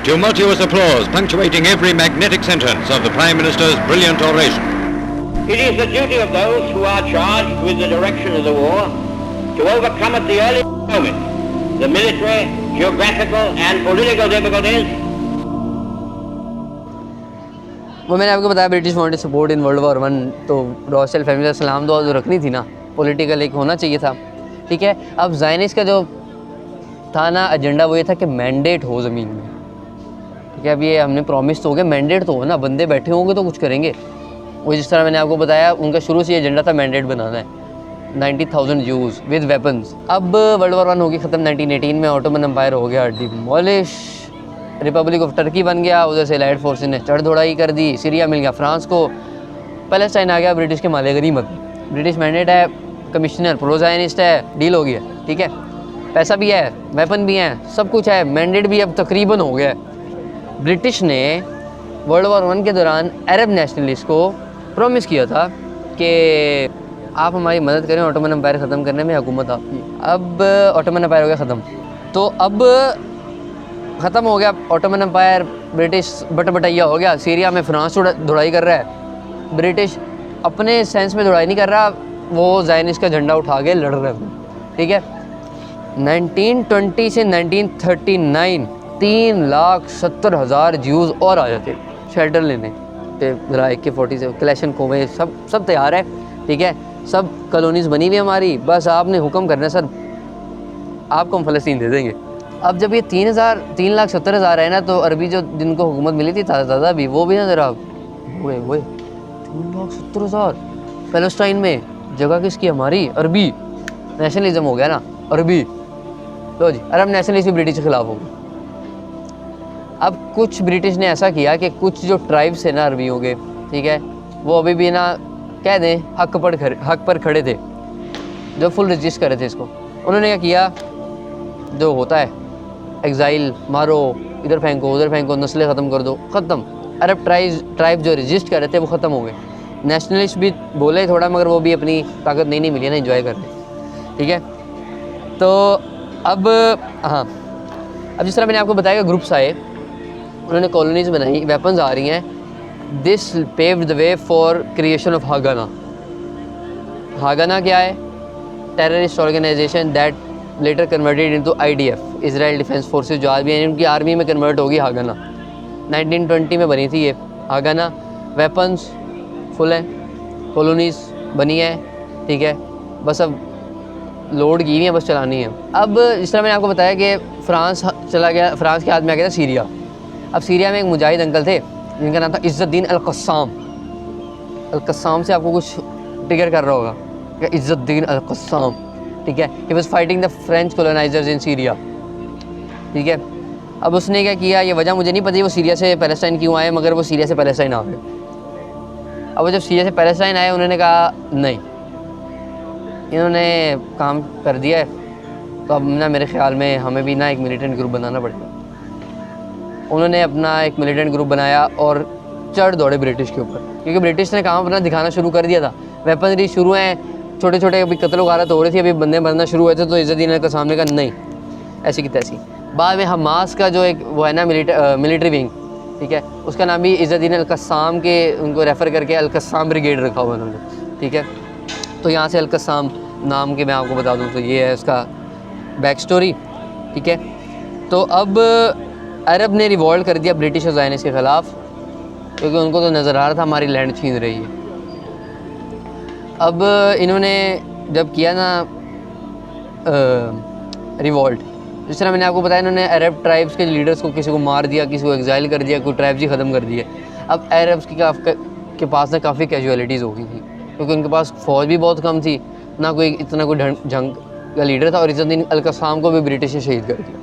Tumultuous applause punctuating every magnetic sentence of the Prime Minister's brilliant oration. It is the duty of those who are charged with the direction of the war to overcome at the early moment the military, geographical and political difficulties. वो मैंने आपको बताया British wanted support in world war 1, तो रॉस्टेल family का सलाम दुआ जो रखनी थी ना, पॉलिटिकल एक होना चाहिए था, ठीक है। अब ज़ायनिस्ट का जो था ना एजेंडा वो ये था कि मैंडेट हो ज़मीन में, ठीक है। अब ये हमने प्रॉमिस तो हो गया, मैंडेट तो हो ना, बंदे बैठे होंगे तो कुछ करेंगे। वो जिस तरह मैंने आपको बताया उनका शुरू से ये एजेंडा था मैंडेट बनाना है, 90,000 Jews विद वेपन्स। अब वर्ल्ड वॉर 1 हो गई ख़त्म, 1918 में ऑटोमन एम्पायर हो गया डिमोलिश, रिपब्लिक ऑफ टर्की बन गया, उधर से एलाइड फोर्सेस ने चढ़ दौड़ाई कर दी, सीरिया मिल गया फ्रांस को, पैलेस्टाइन आ गया ब्रिटिश के माले गनीमत। ब्रिटिश मैंडेट है, कमिश्नर प्रो ज़ायनिस्ट है, डील हो गया, ठीक है। पैसा भी है, वेपन भी हैं, सब कुछ है, मैंडेट भी अब तकरीबन हो गया। ब्रिटिश ने वर्ल्ड वॉर 1 के दौरान अरब नेशनलिस्ट को प्रॉमिस किया था कि आप हमारी मदद करें ऑटोमन एम्पायर ख़त्म करने में, हुकूमत आपकी। अब ऑटोमन एम्पायर हो गया ख़त्म, तो अब ख़त्म हो गया ऑटोमन एम्पायर, ब्रिटिश बटैया हो गया, सीरिया में फ्रांस दौड़ाई कर रहा है, ब्रिटिश अपने सेंस में दौड़ाई नहीं कर रहा, वो ज़ायनिस्ट का झंडा उठा के लड़ रहे हैं, ठीक है। 1920 से 1939 3,70,000 ज्यूज़ और आ जाते शेल्टर लेने, ज़रा AK-40 से क्लैशन कोवे सब तैयार है, ठीक है, सब कॉलोनीज़ बनी हुई हमारी, बस आपने हुक्म करना है सर, आपको हम फ़लस्तीन दे देंगे। अब जब ये 3,70,000 है ना, तो अरबी जो जिनको हुकूमत मिली थी ताज़ा भी, वो भी ना ज़रा हुए 3,70,000 पैलेस्टाइन में, जगह किसकी, हमारी, अरबी नेशनलिज्म हो गया ना, अरबी। लो जी, अरब नेशनलिस्ट भी ब्रिटिश के खिलाफ हो गए। अब कुछ ब्रिटिश ने ऐसा किया कि कुछ जो ट्राइब्स है ना अरबियों के, ठीक है, वो अभी भी ना कह दें हक पर खड़े थे, जो फुल रजिस्ट कर रहे थे इसको। उन्होंने क्या किया, जो होता है एग्ज़ाइल, मारो, इधर फेंको उधर फेंको, नस्लें ख़त्म कर दो, ख़त्म। अरब ट्राइब जो रजिस्ट कर रहे थे वो ख़त्म हो गए। नेशनलिस्ट भी बोले थोड़ा, मगर वो भी अपनी ताकत नहीं मिली ना इंजॉय कर रहे, ठीक है। तो अब हाँ, अब जिस तरह मैंने आपको बताया ग्रुप्स आए, उन्होंने कॉलोनीज़ बनाई, वेपन्स आ रही हैं। This paved the way for creation of Haganah. Haganah क्या है? Terrorist organisation that later converted into IDF, Israel defence forces, जो आज भी हैं, उनकी आर्मी में कन्वर्ट होगी हागाना। 1920 में बनी थी ये हागाना। वेपन्स फुल है, कॉलोनीज़ बनी है, ठीक है, बस अब लोड की हुई है, बस चलानी है। अब जिस तरह मैंने आपको बताया कि फ्रांस चला गया, फ्रांस के हाथ में आ गया था सीरिया। अब सीरिया में एक मुजाहिद अंकल थे जिनका नाम था इज़्ज़ुद्दीन अल-क़स्साम। अल-क़स्साम से आपको कुछ ट्रिगर कर रहा होगा कि इज़्ज़ुद्दीन अल-क़स्साम, ठीक है, he was fighting the French colonisers in Syria, ठीक है। अब उसने क्या किया, ये वजह मुझे नहीं पता वो सीरिया से पैलेस्टाइन क्यों आए, मगर वो सीरिया से पैलेस्टाइन आ गए। अब वो जब सीरिया से पैलेस्टाइन आए, उन्होंने कहा नहीं, इन्होंने काम कर दिया है, तो अब ना मेरे ख़्याल में हमें भी ना एक मिलिटेंट ग्रुप बनाना पड़ेगा। उन्होंने अपना एक मिलिटेंट ग्रुप बनाया और चढ़ दौड़े ब्रिटिश के ऊपर, क्योंकि ब्रिटिश ने काम अपना दिखाना शुरू कर दिया था। वेपनरी शुरू हैं, छोटे छोटे अभी कत्ल वारदात हो रही थी, अभी बंदे मरना शुरू हुए थे, तो इज़्ज़ुद्दीन के सामने का नहीं, ऐसी की तैसी। बाद में हमास का जो एक वो है ना मिलिट्री विंग, ठीक है, उसका नाम भी इज़्ज़ुद्दीन अल-क़स्साम के उनको रेफ़र करके अल-क़स्साम ब्रिगेड रखा हुआ उन्होंने, ठीक है। तो यहाँ से अल-क़स्साम नाम के मैं आपको बता दूँ तो ये है उसका बैक स्टोरी, ठीक है। तो अब अरब ने रिवॉल्ट कर दिया ब्रिटिश और ज़ायनिस्ट के ख़िलाफ़, क्योंकि उनको तो नज़र आ रहा था हमारी लैंड छीन रही है। अब इन्होंने जब किया ना रिवॉल्ट, जिस तरह मैंने आपको बताया, इन्होंने अरब ट्राइब्स के लीडर्स को, किसी को मार दिया, किसी को एग्जाइल कर दिया, कोई ट्राइब्स ही ख़त्म कर दिए। अब अरब्स के पास ना काफ़ी कैजुअलिटीज़ हो गई थी, क्योंकि उनके पास फ़ौज भी बहुत कम थी, ना कोई इतना कोई जंग का लीडर था, और इज़्ज़ुद्दीन अल-क़स्साम को भी ब्रिटिश ने शहीद कर दिया।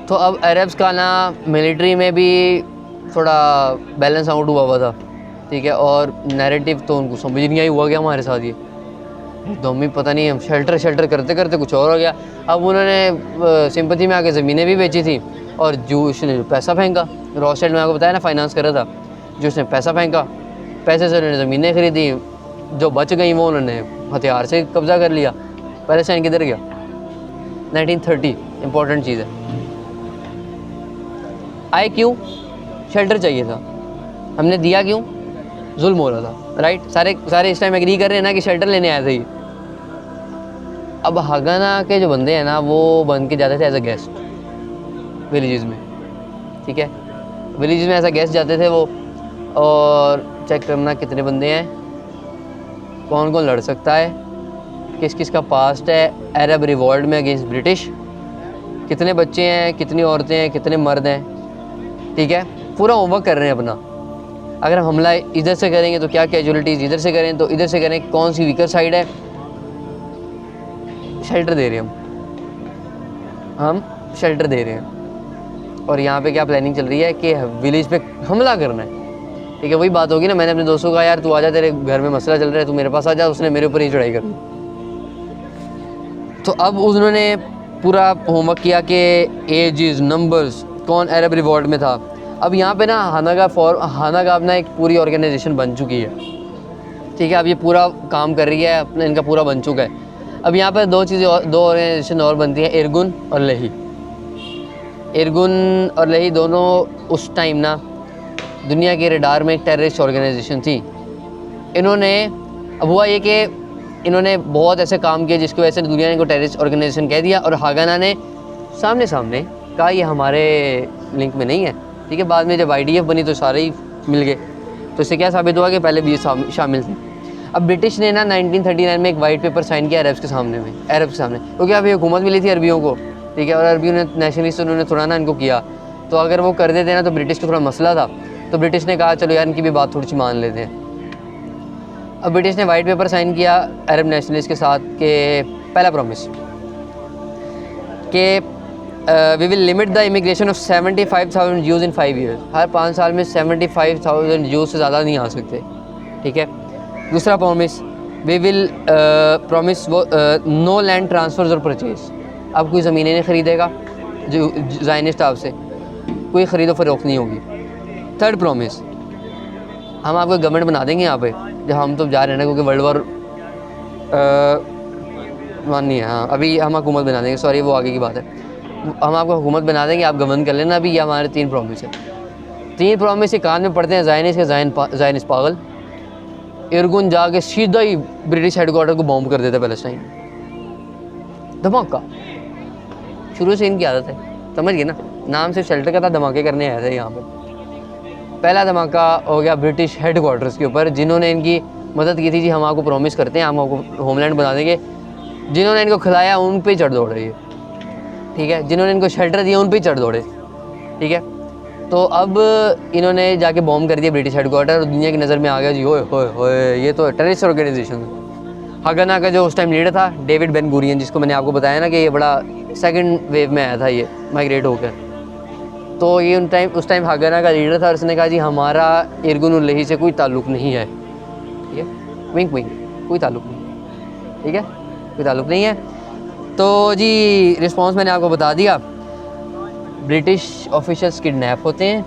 तो अब अरब्स का ना मिलिट्री में भी थोड़ा बैलेंस आउट हुआ था, ठीक है, और नैरेटिव तो उनको समझ नहीं आई हुआ गया हमारे साथ ये, तो हमें पता नहीं, हम शेल्टर करते करते कुछ और हो गया। अब उन्होंने सिंपथी में आके ज़मीनें भी बेची थी, और जूश ने पैसा फेंका, रॉस्टेड में आपको बताया ना फाइनेंस कर रहा था, जूश ने पैसा फेंका, पैसे से उन्होंने ज़मीनें खरीदी, जो बच गई वो उन्होंने हथियार से कब्ज़ा कर लिया। पैलेस्टाइन किधर गया? 1930, इंपॉर्टेंट चीज़ है। आए क्यों? शेल्टर चाहिए था, हमने दिया क्यों? जुल्म हो रहा था, राइट। सारे इस टाइम एग्री कर रहे हैं ना कि शेल्टर लेने आए थे ये। अब हागाना के जो बंदे हैं ना, वो बन के जाते थे एज अ गेस्ट विलेजेस में, ठीक है। विलेजेस में ऐसा गेस्ट जाते थे वो, और चेक करना कितने बंदे हैं, कौन कौन लड़ सकता है, किस किस का पास्ट है अरब रिवॉल्ट में अगेंस्ट ब्रिटिश, कितने बच्चे हैं, कितनी औरतें हैं, कितने मर्द हैं, ठीक है। पूरा होमवर्क कर रहे हैं अपना। अगर हम हमला इधर से करेंगे तो क्या कैजुअलिटीज़, इधर से करें तो इधर से करें, कौन सी वीकर साइड है। शेल्टर दे रहे हैं हम शेल्टर दे रहे हैं। और यहाँ पे क्या प्लानिंग चल रही है कि विलेज पे हमला करना है, ठीक है। वही बात होगी ना, मैंने अपने दोस्तों को कहा यार तू आजा, तेरे घर में मसला चल रहा है, तू मेरे पास आ जा, उसने मेरे ऊपर ही चढ़ाई कर दी। तो अब उन्होंने पूरा होमवर्क किया कि एजेस, नंबर्स, कौन अरब रिवॉल्ट में था। अब यहाँ पे ना हानागा अपना एक पूरी ऑर्गेनाइजेशन बन चुकी है, ठीक है। अब ये पूरा काम कर रही है, अपना इनका पूरा बन चुका है। अब यहाँ पर दो ऑर्गेनाइजेशन और बनती हैं, इरगुन और लही। इरगुन और लही दोनों उस टाइम ना दुनिया के रडार में एक टेररिस्ट ऑर्गेनाइजेशन थी। इन्होंने, अब हुआ ये कि इन्होंने बहुत ऐसे काम किए जिसकी वजह से दुनिया ने इनको टेररिस्ट ऑर्गेनाइजेशन कह दिया, और हागाना ने सामने कहा ये हमारे लिंक में नहीं है, ठीक है। बाद में जब IDF बनी तो सारे ही मिल गए, तो इससे क्या साबित हुआ कि पहले भी ये शामिल थे। अब ब्रिटिश ने ना 1939 में एक वाइट पेपर साइन किया अरब के सामने, क्योंकि अब ये हुकूमत मिली थी अरबियों को, ठीक है। और अरबियों ने नेशनलिस्ट उन्होंने थोड़ा ना इनको किया, तो अगर वो कर देते ना तो ब्रिटिश को थोड़ा मसला था, तो ब्रिटिश ने कहा चलो यार इनकी भी बात थोड़ी सी मान लेते हैं। अब ब्रिटिश ने वाइट पेपर साइन किया अरब नेशनलिस्ट के साथ के पहला प्रॉमिस कि we will limit the immigration of 75,000 Jews in 5 years। हर 5 साल में 75,000 Jews से ज़्यादा नहीं आ सकते, ठीक है। दूसरा promise, we will promise no land transfers और परचेज। अब कोई ज़मीनें नहीं ख़रीदेगा जो ज़ायनिस्ट आपसे, कोई ख़रीदो फरोख्त नहीं होगी। थर्ड प्रॉमिस, हम आपको गवर्नमेंट बना देंगे यहाँ पे, जब हम तो जा रहे हैं ना, क्योंकि वर्ल्ड वॉर 1 नहीं है, हाँ अभी हम हुकूमत बना देंगे, सॉरी वो आगे की बात है। हम आपको हुकूमत बना देंगे, आप गवर्न कर लेना। अभी ये हमारे 3 प्रॉमिस है। 3 प्रॉमिस के कान में पड़ते हैं ज़ायनिस्ट के, ज़ायनिस्ट पागल। इरगुन जाके सीधा ही ब्रिटिश हेडक्वार्टर को बॉम्ब कर देते पैलेस्टाइन, धमाका। शुरू से इनकी आदत है, समझ गए ना, नाम सिर्फ शेल्टर का था, धमाके करने आए थे यहाँ पर। पहला धमाका हो गया ब्रिटिश हेडक्वार्टर्स के ऊपर, जिन्होंने इनकी मदद की थी, जी हम आपको प्रॉमिस करते हैं हम आपको होमलैंड बना देंगे। जिन्होंने इनको खिलाया उन पे चढ़ दौड़े ये, ठीक है। जिन्होंने इनको शेल्टर दिया उन पे चढ़ दौड़े, ठीक है। तो अब इन्होंने जाके बॉम्ब कर दिया ब्रिटिश हेडक्वार्टर, और दुनिया की नज़र में आ गया जी होए ये तो टेररिस्ट ऑर्गेनाइजेशन है। हागाना का जो उस टाइम लीडर था डेविड बेन गुरियन, जिसको मैंने आपको बताया ना कि ये बड़ा सेकंड वेव में आया था ये माइग्रेट होकर, तो ये उस टाइम हागाना का लीडर था, और उसने कहा जी हमारा इरगुन और लही से कोई ताल्लुक़ नहीं है, ठीक है। विंक विंक, कोई ताल्लुक़ नहीं, ठीक है, कोई ताल्लुक़ नहीं है। तो जी रिस्पॉन्स मैंने आपको बता दिया। ब्रिटिश ऑफिशियल्स किडनैप होते हैं,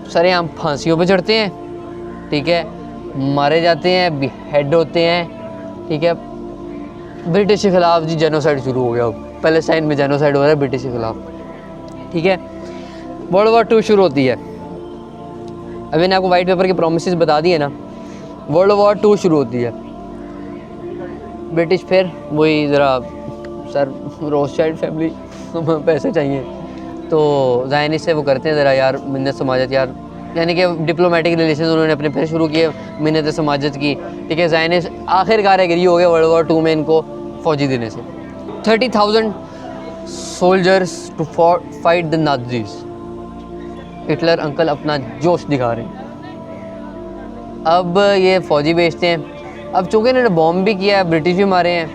सरेआम फांसियों पे चढ़ते हैं, ठीक है, मारे जाते हैं, बिहेड होते हैं, ठीक है। ब्रिटिश के ख़िलाफ़ जी जेनोसाइड शुरू हो गया, पैलेस्टाइन में जेनोसाइड हो रहा है ब्रिटिश के ख़िलाफ़, ठीक है। वर्ल्ड वॉर 2 शुरू होती है। अभी मैंने आपको वाइट पेपर के प्रोमिसेस बता दिए ना, वर्ल्ड वॉर 2 शुरू होती है। ब्रिटिश फिर वही ज़रा सर रोथशाइल्ड फैमिली पैसे चाहिए, तो ज़ायनिस्ट से वो करते हैं ज़रा यार मिन्नत समाजत यार, यानी कि डिप्लोमेटिक रिलेशन उन्होंने अपने फिर शुरू किए मिन्नत समाजत की, ठीक है। ज़ायनिस्ट आखिरकार एग्री हो गया वर्ल्ड वॉर 2 में इनको फ़ौजी देने से। 30,000 soldiers to fight the Nazis. Hitler uncle अपना जोश दिखा रहे हैं। अब ये फ़ौजी भेजते हैं। अब चूँकि इन्होंने बॉम्ब भी किया, ब्रिटिश भी मारे हैं,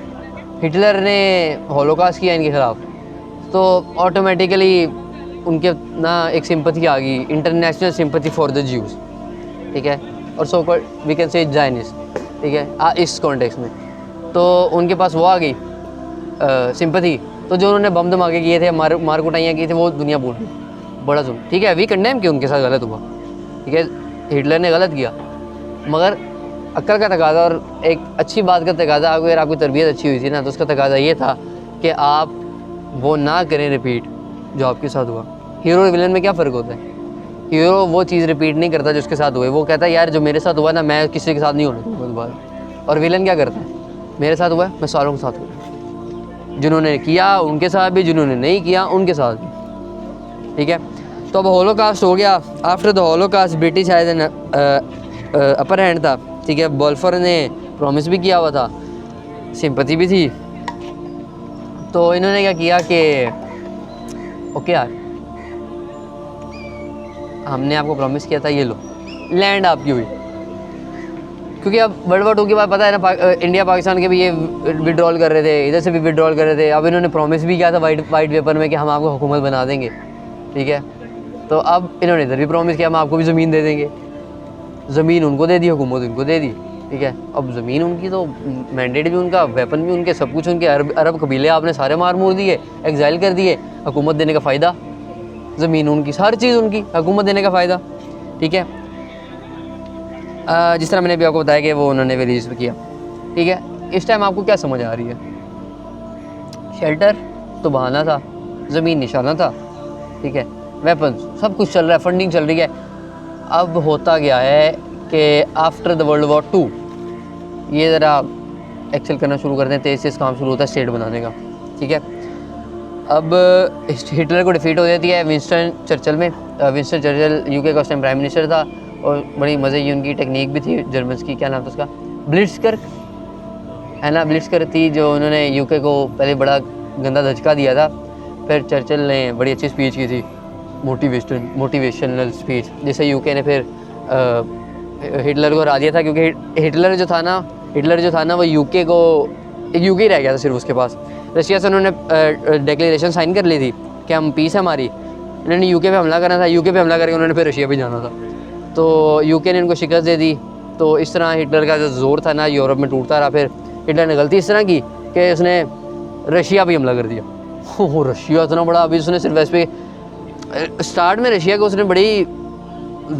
हिटलर ने हॉलोकॉस्ट किया इनके ख़िलाफ़, तो ऑटोमेटिकली उनके ना एक सिंपथी आ गई, international sympathy for the Jews, ठीक है, और so called we can say Zionist, ठीक है, इस कॉन्टेक्स्ट में। तो उनके पास वो आ गई सिंपथी, तो जो उन्होंने बम धमाके किए थे, मार कुटाइयाँ की थे, वो दुनिया भूल गई। बड़ा जुल्म, ठीक है, वी कंडेम कि उनके साथ गलत हुआ, ठीक है, हिटलर ने गलत किया, मगर अक्ल का तकाज़ा और एक अच्छी बात का तकाज़ा, अगर आपकी तरबियत अच्छी हुई थी ना, तो उसका तकाज़ा ये था कि आप वो ना करें रिपीट जो आपके साथ हुआ, हीरो और विलन में क्या फ़र्क होता है? हीरो वो चीज़ रिपीट नहीं करता जो उसके साथ हुआ है, वो कहता है यार जो मेरे साथ हुआ ना मैं किसी के साथ नहीं होने दूँगा दोबारा। और विलन क्या करता है? मेरे साथ हुआ है मैं सारों के साथ हुआ, जिन्होंने किया उनके साथ भी, जिन्होंने नहीं किया उनके साथ भी, ठीक है। तो अब होलोकास्ट हो गया। आफ्टर द होलोकास्ट ब्रिटिश आए थे अपर हैंड था, ठीक है। बल्फोर ने प्रॉमिस भी किया हुआ था, सिंपैथी भी थी, तो इन्होंने क्या किया कि ओके यार हमने आपको प्रॉमिस किया था, ये लो लैंड आपकी हुई। क्योंकि अब वर्ल्ड वॉर 2 के बाद पता है ना इंडिया पाकिस्तान के भी ये विड्रॉल कर रहे थे, इधर से भी विड्रॉल कर रहे थे। अब इन्होंने प्रॉमिस भी किया था वाइट पेपर में कि हम आपको हुकूमत बना देंगे, ठीक है। तो अब इन्होंने इधर भी प्रॉमिस किया हम आपको भी ज़मीन दे देंगे, ज़मीन उनको दे दी, हुकूमत उनको दे दी, ठीक है। अब ज़मीन उनकी तो मैंडेट भी उनका, वेपन भी उनके, सब कुछ उनके। अरब कबीले आपने सारे मार मूर दिए, एग्जाइल कर दिए, हुकूमत देने का फ़ायदा, ज़मीन उनकी, हर चीज़ उनकी, हुकूमत देने का फ़ायदा, ठीक है। जिस तरह मैंने भी आपको बताया कि वो उन्होंने रिलीज़ भी किया, ठीक है। इस टाइम आपको क्या समझ आ रही है? शेल्टर तो बहाना था, ज़मीन निशाना था, ठीक है, वेपन सब कुछ चल रहा है, फंडिंग चल रही है। अब होता गया है कि आफ्टर द वर्ल्ड वॉर 2 ये ज़रा एक्सेल करना शुरू करते हैं, तेज़ से काम शुरू होता है स्टेट बनाने का, ठीक है। अब हिटलर को डिफीट हो जाती है विंस्टन चर्चिल में। विंस्टन चर्चिल यूके का उस टाइम प्राइम मिनिस्टर था और बड़ी मज़े की उनकी टेक्निक भी थी जर्मन्स की, क्या नाम था उसका, ब्लिट्ज़क्रिग है ना, ब्लिट्ज़क्रिग थी, जो उन्होंने यूके को पहले बड़ा गंदा धचका दिया था। फिर चर्चिल ने बड़ी अच्छी स्पीच की थी, मोटिवेशनल स्पीच, जिससे यूके ने फिर हिटलर को हरा दिया था। क्योंकि हिटलर जो था ना वो यूके ही रह गया था सिर्फ उसके पास। रशिया से उन्होंने डिक्लेरेशन साइन कर ली थी कि हम पीस है हमारी, इन्होंने यूके पे हमला करना था, यूके पे हमला करके उन्होंने फिर रशिया पे जाना था, तो यूके ने इनको शिकस्त दे दी। तो इस तरह हिटलर का जो जोर था ना यूरोप में टूटता रहा। फिर हिटलर ने गलती इस तरह की कि उसने रशिया पे हमला कर दिया। हो रशिया इतना बड़ा, अभी उसने सिर्फ वैसे पे स्टार्ट में रशिया को उसने बड़ी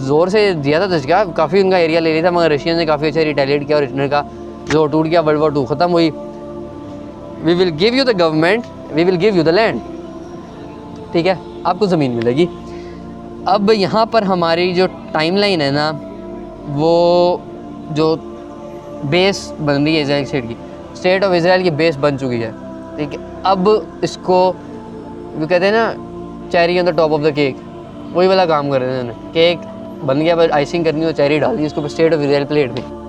ज़ोर से दिया था धचका, काफ़ी उनका एरिया ले लिया था, मगर रशियन ने काफ़ी अच्छा रिटेलिएट किया और हिटलर का जोर टूट गया। वर्ल्ड वॉर 2 ख़त्म हुई। We will give you the government, we will give you the land, ठीक है, आपको ज़मीन मिलेगी। अब यहाँ पर हमारी जो टाइमलाइन है ना, वो जो बेस बन रही है इजराइल स्टेट की, स्टेट ऑफ इजराइल की बेस बन चुकी है, ठीक है। अब इसको वो कहते हैं ना cherry on the top of the cake, वही वाला काम कर रहे हैं उन्होंने। केक बन गया, बस आइसिंग करनी हो, चेरी डाल दी इसको स्टेट ऑफ इजराइल प्लेट में।